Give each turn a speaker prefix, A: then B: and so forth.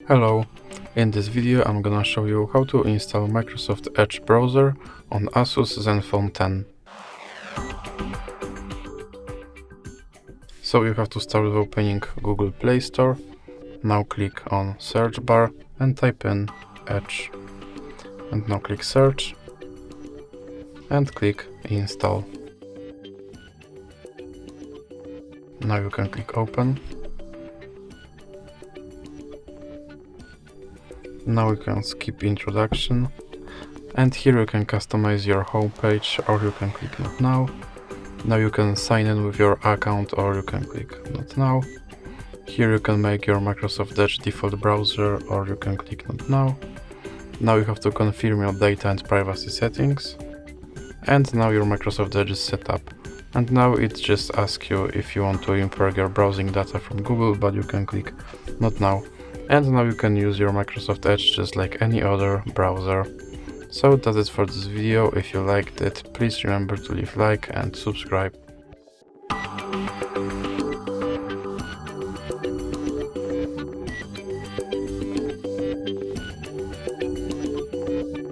A: Hello, in this video I'm gonna show you how to install Microsoft Edge browser on ASUS Zenfone 10. So you have to start with opening Google Play Store. Now click on search bar and type in Edge. And now click search and click install. Now you can click open. Now you can skip introduction, and here you can customize your home page, or you can click not now. Now you can sign in with your account, or you can click not now. Here you can make your Microsoft Edge default browser, or you can click not now. Now you have to confirm your data and privacy settings, and now your Microsoft Edge is set up. And now it just asks you if you want to import your browsing data from Google, but you can click not now. And now you can use your Microsoft Edge just like any other browser. So that's it for this video. If you liked it, please remember to leave a like and subscribe.